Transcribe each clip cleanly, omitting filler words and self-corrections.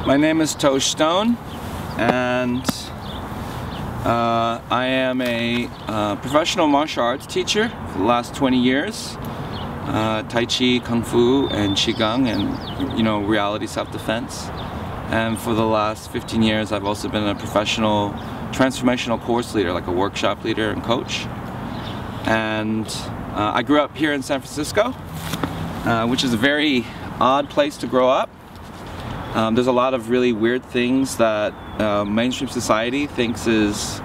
My name is Tosh Stone, and I am a professional martial arts teacher for the last 20 years. Tai Chi, Kung Fu, and Qigong, and reality self-defense. And for the last 15 years, I've also been a professional transformational course leader, like a workshop leader and coach. And I grew up here in San Francisco, which is a very odd place to grow up. There's a lot of really weird things that mainstream society thinks is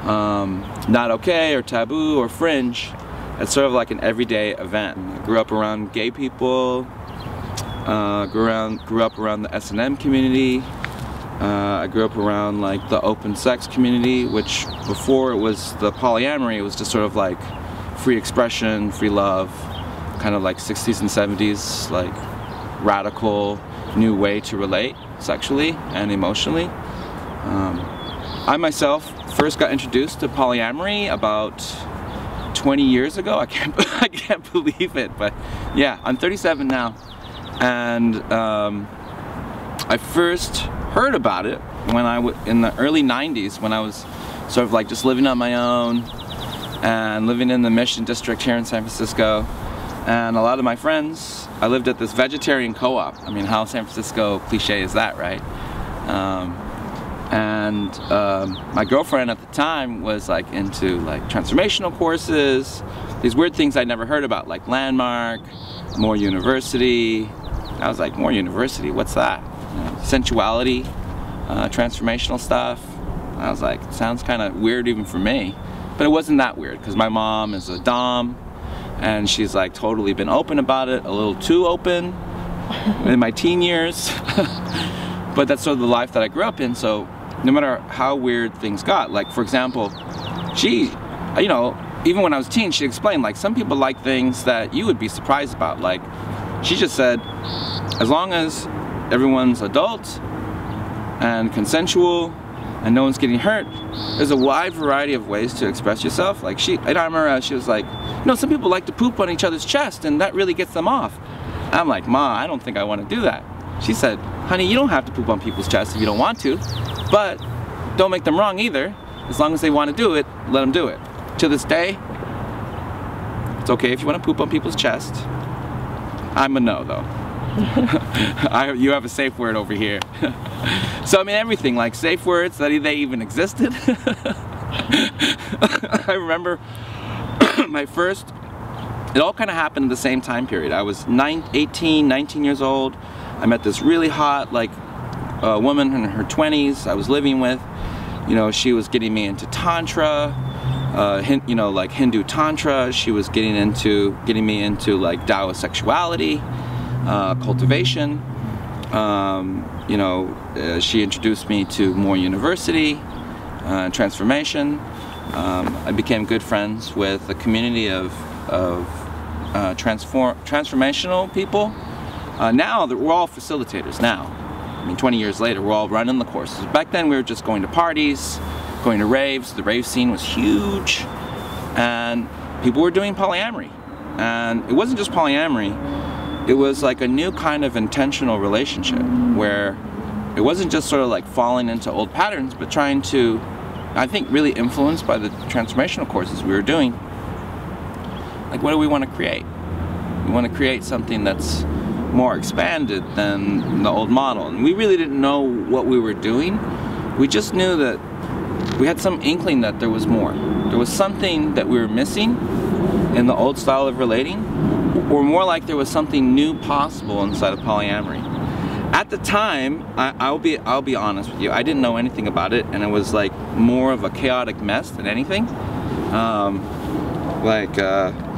not okay or taboo or fringe. It's sort of like an everyday event. I grew up around gay people, grew up around the S&M community. I grew up around like the open sex community, which before it was the polyamory, it was just sort of like free expression, free love, kind of like 60s and 70s, like radical new way to relate sexually and emotionally. I myself first got introduced to polyamory about 20 years ago. I can't believe it, but yeah, I'm 37 now, and I first heard about it when in the early 90s, when I was sort of like just living on my own and living in the Mission District here in San Francisco. And a lot of my friends, I lived at this vegetarian co-op. I mean, how San Francisco cliche is that, right? My girlfriend at the time was like into like transformational courses, these weird things I'd never heard about, like Landmark, More University. I was like, More University, what's that? Sensuality, transformational stuff. I was like, sounds kind of weird even for me, but it wasn't that weird because my mom is a dom. And she's like totally been open about it, a little too open in my teen years. But that's sort of the life that I grew up in, so no matter how weird things got, like for example, she, even when I was a teen, she explained like some people like things that you would be surprised about. Like she just said, as long as everyone's adult and consensual and no one's getting hurt, there's a wide variety of ways to express yourself. Like I remember she was like, some people like to poop on each other's chest and that really gets them off. I'm like, Ma, I don't think I want to do that. She said, honey, you don't have to poop on people's chests if you don't want to, but don't make them wrong either. As long as they want to do it, let them do it. To this day, it's okay if you want to poop on people's chest. I'm a no though. You have a safe word over here. So I mean everything, like safe words, that they even existed. I remember it all kind of happened at the same time period. I was 19 years old. I met this really hot woman in her 20s I was living with. She was getting me into Tantra, like Hindu Tantra. She was getting me into like Taoist sexuality, cultivation. She introduced me to More University, transformation. I became good friends with a community of transformational people. Now we're all facilitators now. I mean, 20 years later, we're all running the courses. Back then, we were just going to parties, going to raves. The rave scene was huge, and people were doing polyamory. And it wasn't just polyamory. It was like a new kind of intentional relationship where it wasn't just sort of like falling into old patterns, but trying to, I think, really influenced by the transformational courses we were doing. Like, what do we want to create? We want to create something that's more expanded than the old model. And we really didn't know what we were doing. We just knew that we had some inkling that there was more. There was something that we were missing in the old style of relating, or more like there was something new possible inside of polyamory. At the time, I'll be honest with you, I didn't know anything about it, and it was like more of a chaotic mess than anything.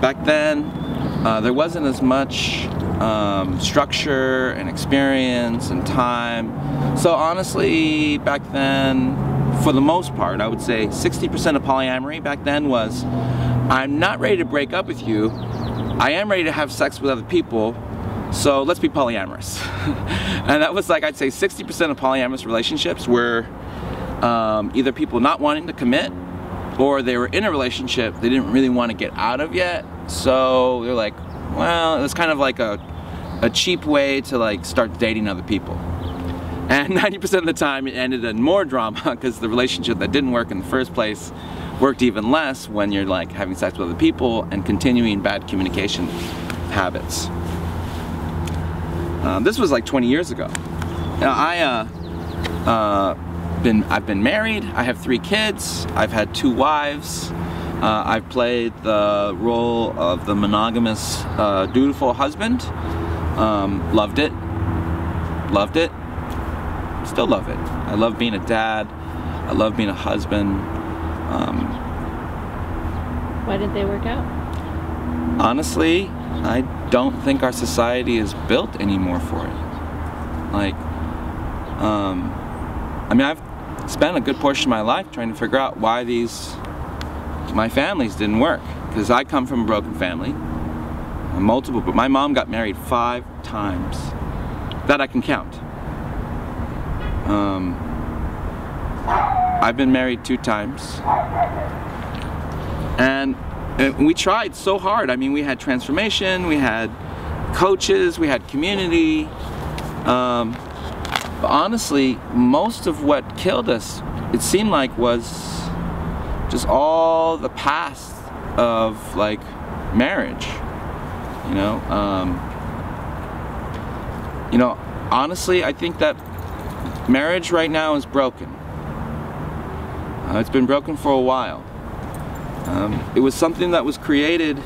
Back then, there wasn't as much structure and experience and time. So honestly, back then, for the most part, I would say 60% of polyamory back then was, I'm not ready to break up with you, I am ready to have sex with other people, so let's be polyamorous. And that was like, I'd say 60% of polyamorous relationships were either people not wanting to commit, or they were in a relationship they didn't really want to get out of yet, so they're like, well, it was kind of like a cheap way to like start dating other people. And 90% of the time it ended in more drama because the relationship that didn't work in the first place worked even less when you're like having sex with other people and continuing bad communication habits. This was like 20 years ago. Now I've been married, I have 3 kids, I've had 2 wives, I've played the role of the monogamous, dutiful husband. Loved it, still love it. I love being a dad, I love being a husband. Why didn't they work out? Honestly, I don't think our society is built anymore for it. Like, I mean, I've spent a good portion of my life trying to figure out why my families didn't work. Because I come from a broken family, multiple, but my mom got married 5 times. That I can count. I've been married 2 times. And we tried so hard. I mean, we had transformation, we had coaches, we had community. But honestly, most of what killed us, it seemed like, was just all the past of like marriage. You know, honestly, I think that marriage right now is broken. It's been broken for a while. It was something that was created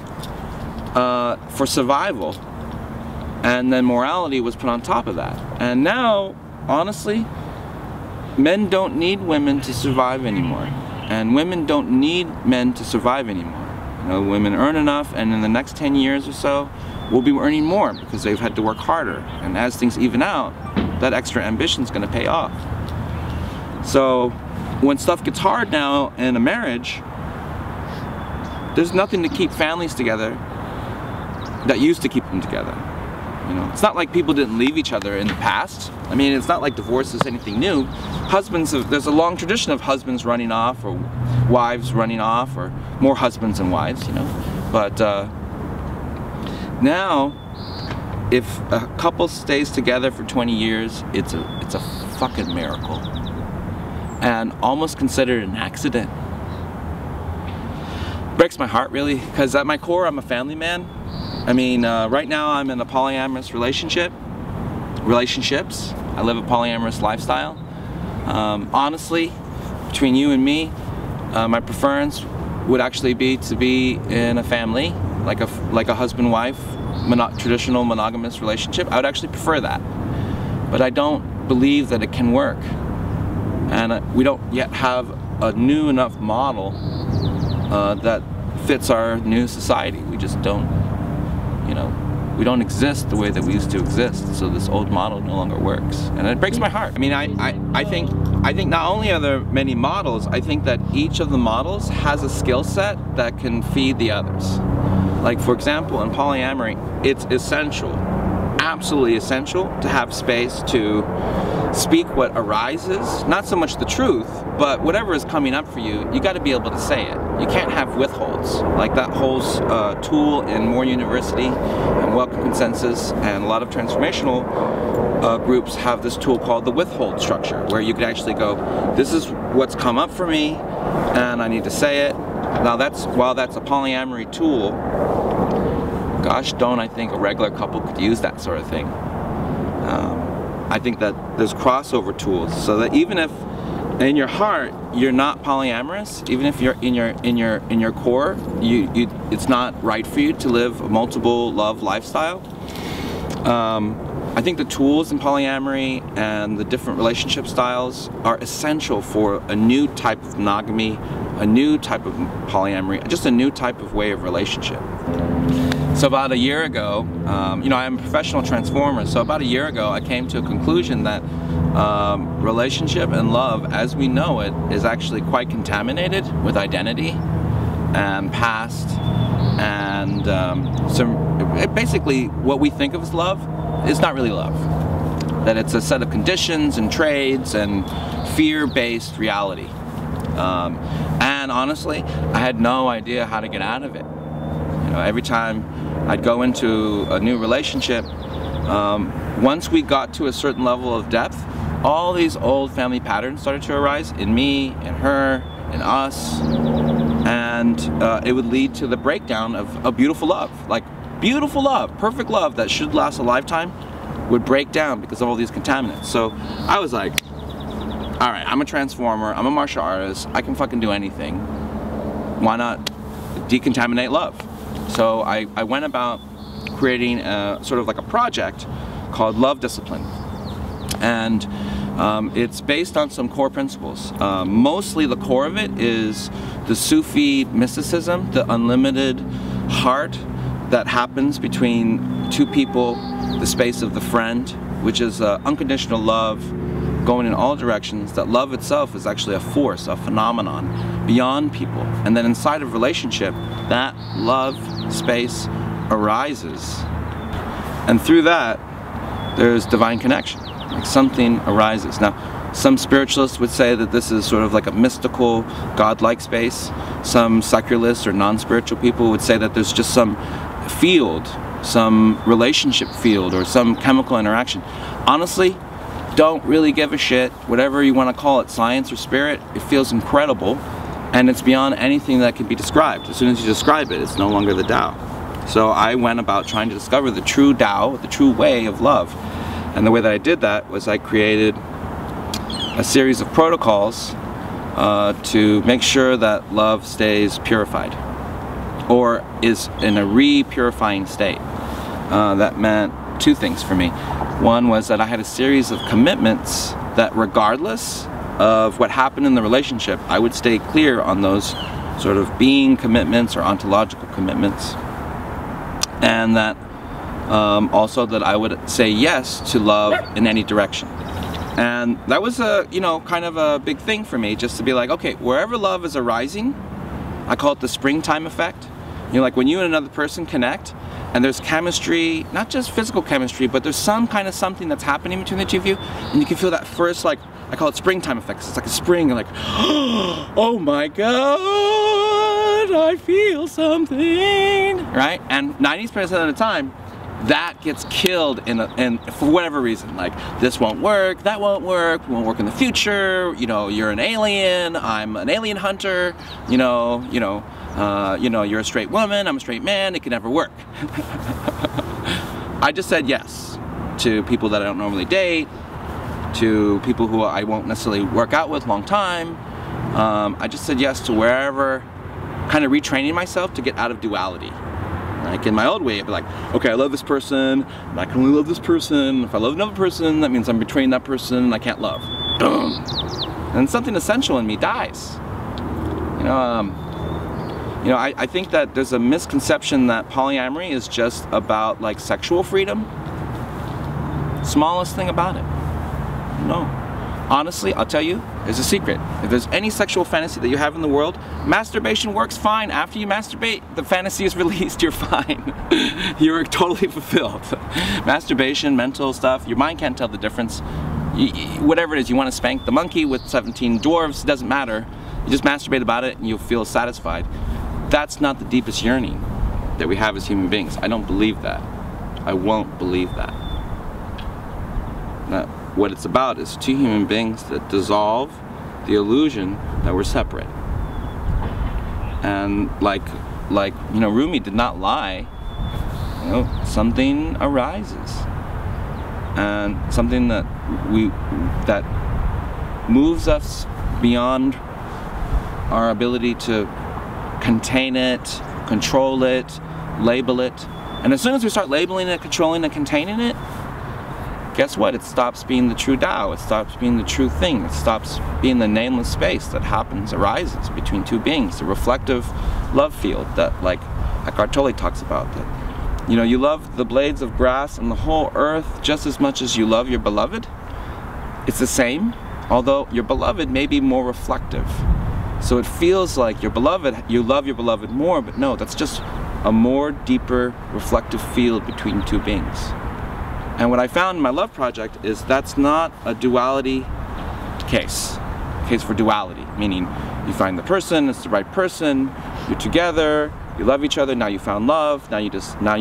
for survival, and then morality was put on top of that. And now, honestly, men don't need women to survive anymore, and women don't need men to survive anymore. You know, women earn enough, and in the next 10 years or so, we'll be earning more because they've had to work harder. And as things even out, that extra ambition is going to pay off. So when stuff gets hard now in a marriage, there's nothing to keep families together that used to keep them together. You know, it's not like people didn't leave each other in the past. I mean, it's not like divorce is anything new. There's a long tradition of husbands running off, or wives running off, or more husbands than wives, you know. But now, if a couple stays together for 20 years, it's a fucking miracle. And almost considered an accident. Breaks my heart, really, because at my core I'm a family man. I mean, right now I'm in a polyamorous relationships. I live a polyamorous lifestyle. Honestly, between you and me, my preference would actually be to be in a family, like a husband-wife, traditional monogamous relationship. I would actually prefer that, but I don't believe that it can work, and we don't yet have a new enough model that fits our new society. We just don't, you know, we don't exist the way that we used to exist, so this old model no longer works, and it breaks my heart. I mean, I think not only are there many models, I think that each of the models has a skill set that can feed the others. Like, for example, in polyamory, it's essential, absolutely essential, to have space to speak what arises, not so much the truth, but whatever is coming up for you, you got to be able to say it. You can't have withholds. Like that whole tool in More University and Welcome Consensus, and a lot of transformational groups have this tool called the withhold structure, where you can actually go, this is what's come up for me, and I need to say it. Now while that's a polyamory tool, gosh darn, I think a regular couple could use that sort of thing. I think that there's crossover tools, so that even if in your heart you're not polyamorous, even if you're in your core, it's not right for you to live a multiple love lifestyle. I think the tools in polyamory and the different relationship styles are essential for a new type of monogamy, a new type of polyamory, just a new type of way of relationship. So about a year ago, you know, I'm a professional transformer, so about a year ago I came to a conclusion that relationship and love as we know it is actually quite contaminated with identity and past, and basically what we think of as love is not really love. That it's a set of conditions and trades and fear-based reality. And honestly, I had no idea how to get out of it. You know, every time I'd go into a new relationship, once we got to a certain level of depth, all these old family patterns started to arise in me, in her, in us, and it would lead to the breakdown of a beautiful love. Like, beautiful love, perfect love that should last a lifetime would break down because of all these contaminants. So I was like, all right, I'm a transformer, I'm a martial artist, I can fucking do anything. Why not decontaminate love? So I went about creating sort of like a project called Love Discipline. And it's based on some core principles. Mostly the core of it is the Sufi mysticism, the unlimited heart that happens between two people, the space of the friend, which is unconditional love going in all directions, that love itself is actually a force, a phenomenon beyond people. And then inside of relationship, that love space arises. And through that, there's divine connection. Like something arises. Now, some spiritualists would say that this is sort of like a mystical, godlike space. Some secularists or non-spiritual people would say that there's just some field, some relationship field, or some chemical interaction. Honestly, don't really give a shit. Whatever you want to call it, science or spirit, it feels incredible, and it's beyond anything that can be described. As soon as you describe it, it's no longer the Tao. So I went about trying to discover the true Tao, the true way of love. And the way that I did that was I created a series of protocols to make sure that love stays purified, or is in a re-purifying state. That meant two things for me. One was that I had a series of commitments that regardless of what happened in the relationship, I would stay clear on those sort of being commitments or ontological commitments. And that also that I would say yes to love in any direction. And that was a, you know, kind of a big thing for me, just to be like, okay, wherever love is arising, I call it the springtime effect. You know, like when you and another person connect, and there's chemistry, not just physical chemistry, but there's some kind of something that's happening between the two of you, and you can feel that first, like, I call it springtime effect. It's like a spring, and like, oh my God, I feel something, right? And 90% of the time, that gets killed in for whatever reason. Like, this won't work, that won't work in the future, you know, you're an alien, I'm an alien hunter, you know, you're a straight woman, I'm a straight man, it can never work. I just said yes to people that I don't normally date, to people who I won't necessarily work out with long time. I just said yes to wherever, kind of retraining myself to get out of duality. Like in my old way, I'd be like, okay, I love this person, but I can only love this person. If I love another person, that means I'm betraying that person and I can't love. Boom. And something essential in me dies. You know, I think that there's a misconception that polyamory is just about like sexual freedom. Smallest thing about it. No. Honestly, I'll tell you, there's a secret. If there's any sexual fantasy that you have in the world, masturbation works fine. After you masturbate, the fantasy is released, you're fine. You're totally fulfilled. Masturbation, mental stuff, your mind can't tell the difference. Whatever it is, you want to spank the monkey with 17 dwarves, it doesn't matter. You just masturbate about it and you'll feel satisfied. That's not the deepest yearning that we have as human beings. I don't believe that. I won't believe that. Now, what it's about is two human beings that dissolve the illusion that we're separate. And like you know, Rumi did not lie. You know, something arises, and something that moves us beyond our ability to contain it, control it, label it. And as soon as we start labeling it, controlling it, containing it, guess what? It stops being the true Tao. It stops being the true thing. It stops being the nameless space that arises between two beings. The reflective love field that, like Eckhart Tolle talks about. That, you know, you love the blades of grass and the whole earth just as much as you love your beloved. It's the same, although your beloved may be more reflective. So it feels like your beloved, you love your beloved more, but no, that's just a more deeper reflective field between two beings. And what I found in my love project is that's not a duality case. A case for duality, meaning you find the person, it's the right person, you're together, you love each other, now you found love, now you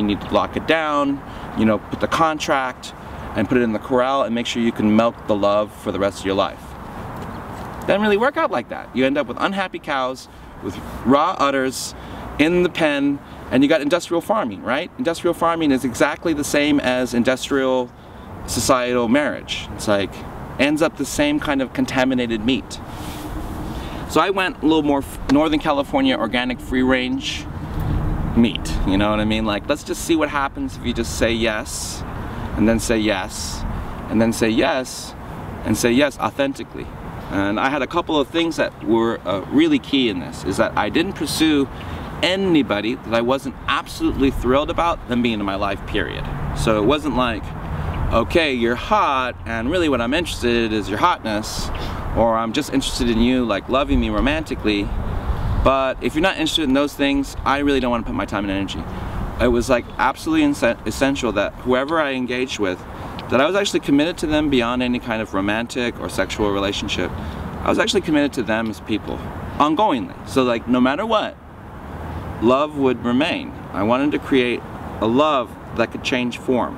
need to lock it down, you know, put the contract, and put it in the corral and make sure you can milk the love for the rest of your life. Doesn't really work out like that. You end up with unhappy cows, with raw udders in the pen, and you got industrial farming, right? Industrial farming is exactly the same as industrial societal marriage. It's like, ends up the same kind of contaminated meat. So I went a little more Northern California organic free range meat, you know what I mean? Like, let's just see what happens if you just say yes, and then say yes, and then say yes, and say yes authentically. And I had a couple of things that were really key in this, is that I didn't pursue anybody that I wasn't absolutely thrilled about them being in my life, period. So it wasn't like, okay, you're hot, and really what I'm interested in is your hotness, or I'm just interested in you, like, loving me romantically. But if you're not interested in those things, I really don't want to put my time and energy. It was like absolutely essential that whoever I engaged with, that I was actually committed to them beyond any kind of romantic or sexual relationship. I was actually committed to them as people, ongoingly. So like, no matter what, love would remain. I wanted to create a love that could change form.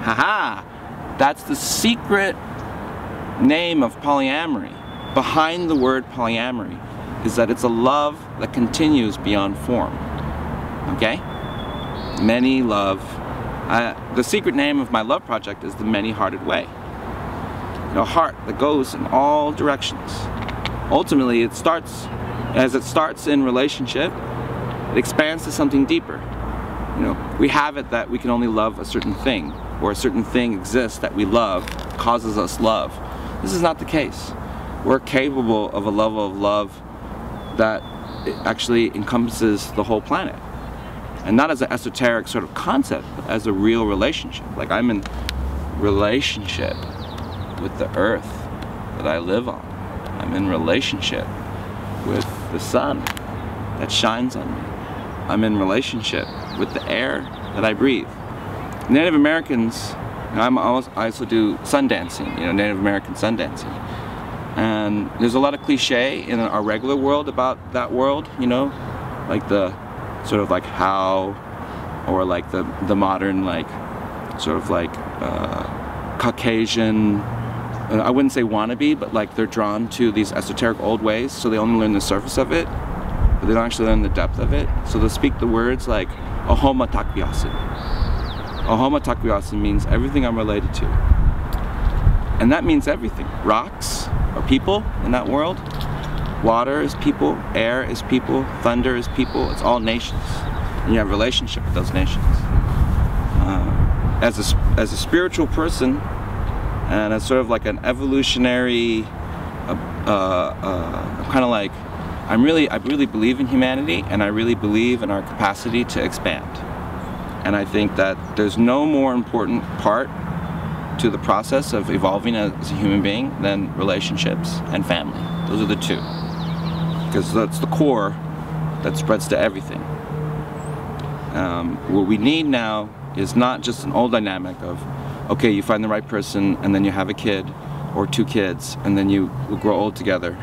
Haha! That's the secret name of polyamory. Behind the word polyamory is that it's a love that continues beyond form. Okay? Many love. The secret name of my love project is the many-hearted way. You know, a heart that goes in all directions. Ultimately, it starts in relationship, it expands to something deeper. You know, we have it that we can only love a certain thing, or a certain thing exists that we love, causes us love. This is not the case. We're capable of a level of love that actually encompasses the whole planet. And not as an esoteric sort of concept, but as a real relationship. Like, I'm in relationship with the earth that I live on. I'm in relationship with the sun that shines on me. I'm in relationship with the air that I breathe. Native Americans, you know, I also do sun dancing, you know, Native American sun dancing. And there's a lot of cliche in our regular world about that world, you know, like the sort of like how, or like the modern, like sort of like Caucasian, I wouldn't say wannabe, but like they're drawn to these esoteric old ways, so they only learn the surface of it, but they don't actually learn the depth of it. So they'll speak the words like Ohoma Takwiasin. Ohoma Takwiasin means everything I'm related to. And that means everything. Rocks are people in that world. Water is people, air is people, thunder is people, it's all nations. And you have a relationship with those nations. As a spiritual person, and as sort of like an evolutionary, kind of like, I really believe in humanity, and I really believe in our capacity to expand. And I think that there's no more important part to the process of evolving as a human being than relationships and family. Those are the two. Because that's the core that spreads to everything. What we need now is not just an old dynamic of, okay, you find the right person and then you have a kid or two kids and then you grow old together.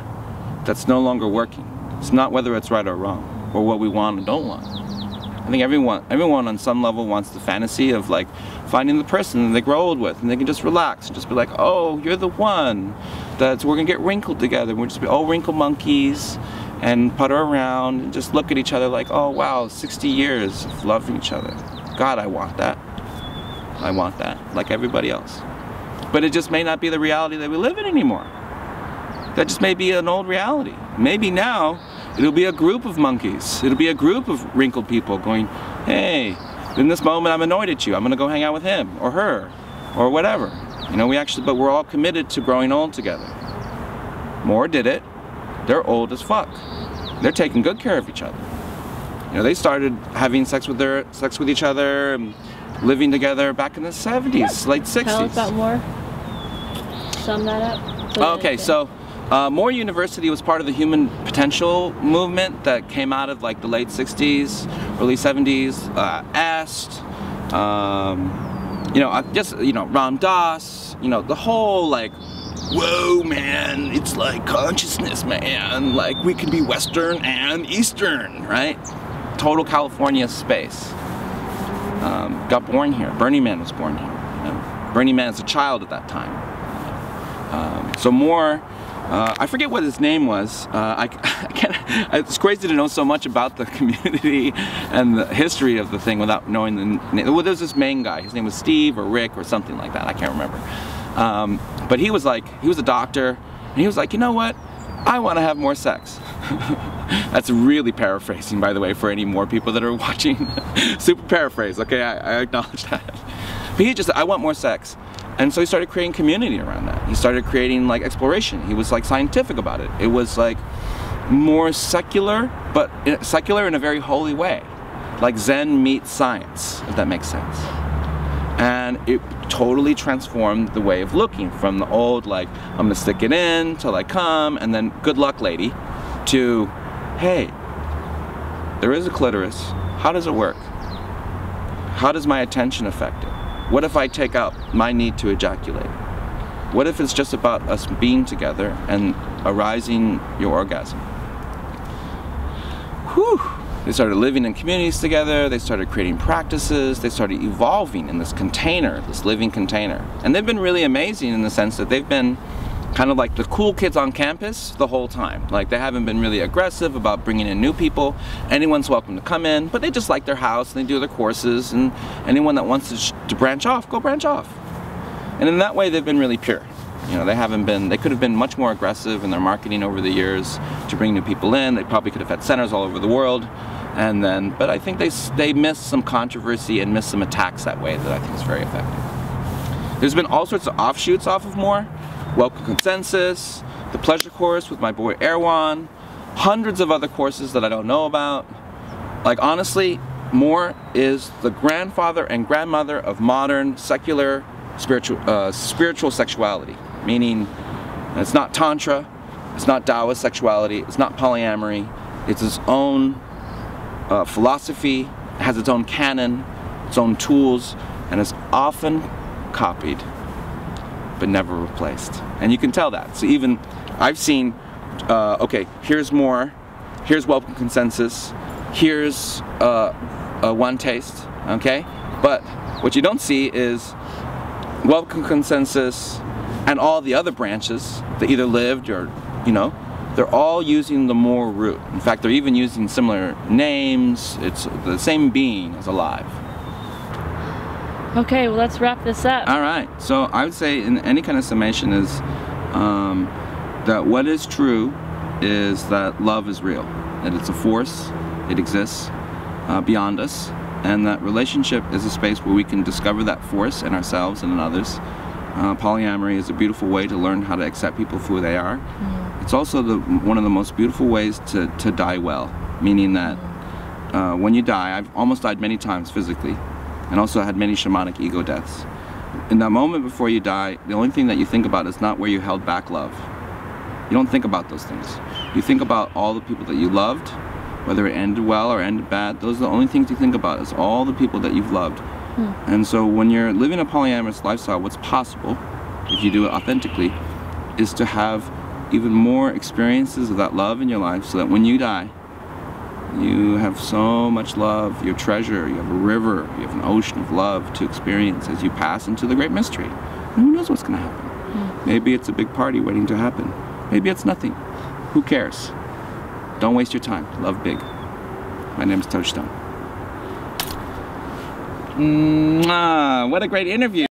That's no longer working. It's not whether it's right or wrong, or what we want and don't want. I think everyone on some level wants the fantasy of like finding the person that they grow old with, and they can just relax and just be like, oh, you're the one. We're gonna get wrinkled together. We'll just be all wrinkle monkeys and putter around and just look at each other like, oh wow, 60 years of loving each other. God, I want that. I want that, like everybody else. But it just may not be the reality that we live in anymore. That just may be an old reality. Maybe now it'll be a group of monkeys. It'll be a group of wrinkled people going, hey, in this moment I'm annoyed at you. I'm gonna go hang out with him or her or whatever. You know, but we're all committed to growing old together. More did it. They're old as fuck. They're taking good care of each other. You know, they started having sex with each other and living together back in the 70s, late 60s. Tell us about more. Sum that up. Okay, so More University was part of the human potential movement that came out of like the late 60s, early 70s. Est, Ram Dass, the whole like, whoa man, it's like consciousness, man, like we can be Western and Eastern, right? Total California space. Got born here. Burning Man was born here. Burning Man as a child at that time. So more, I forget what his name was. I can't, it's crazy to know so much about the community and the history of the thing without knowing the name. Well, there's this main guy. His name was Steve or Rick or something like that. I can't remember. But he was a doctor, and he was like, you know what? I want to have more sex. That's really paraphrasing, by the way, for any more people that are watching. Super paraphrase, okay, I acknowledge that. But he just said, I want more sex. And so he started creating community around that. He started creating like exploration. He was like scientific about it. It was like more secular, but secular in a very holy way. Like Zen meets science, if that makes sense. And it totally transformed the way of looking from the old, like, I'm gonna stick it in till I come, and then good luck, lady, to, hey, there is a clitoris. How does it work? How does my attention affect it? What if I take out my need to ejaculate? What if it's just about us being together and arising your orgasm? Whew. They started living in communities together, they started creating practices, they started evolving in this container, this living container. And they've been really amazing in the sense that they've been kind of like the cool kids on campus the whole time. Like, they haven't been really aggressive about bringing in new people. Anyone's welcome to come in, but they just like their house and they do their courses, and anyone that wants to branch off, go branch off. And in that way, they've been really pure. You know, they could have been much more aggressive in their marketing over the years to bring new people in. They probably could have had centers all over the world. But I think they missed some controversy and missed some attacks that way that I think is very effective. There's been all sorts of offshoots off of More. Welcome Consensus, the Pleasure Course with my boy Erwan, hundreds of other courses that I don't know about. Like, honestly, More is the grandfather and grandmother of modern secular spiritual sexuality. Meaning, it's not Tantra, it's not Taoist sexuality, it's not polyamory, it's its own philosophy, it has its own canon, its own tools, and is often copied but never replaced. And you can tell that. So even I've seen, okay, here's More, here's Welcome Consensus, here's One Taste, okay? But what you don't see is Welcome Consensus and all the other branches that either lived or, you know, they're all using the More root. In fact, they're even using similar names. It's the same being is alive. Okay, well, let's wrap this up. All right. So I would say in any kind of summation is that what is true is that love is real. That it's a force. It exists beyond us. And that relationship is a space where we can discover that force in ourselves and in others. Polyamory is a beautiful way to learn how to accept people for who they are. It's also one of the most beautiful ways to die well, meaning that when you die, I've almost died many times physically, and also had many shamanic ego deaths. In that moment before you die, the only thing that you think about is not where you held back love. You don't think about those things. You think about all the people that you loved, whether it ended well or ended bad. Those are the only things you think about, is all the people that you've loved. And so when you're living a polyamorous lifestyle, what's possible, if you do it authentically, is to have even more experiences of that love in your life, so that when you die, you have so much love, your treasure, you have a river, you have an ocean of love to experience as you pass into the great mystery. And who knows what's going to happen? Maybe it's a big party waiting to happen. Maybe it's nothing. Who cares? Don't waste your time. Love big. My name is Tosh Stone. What a great interview.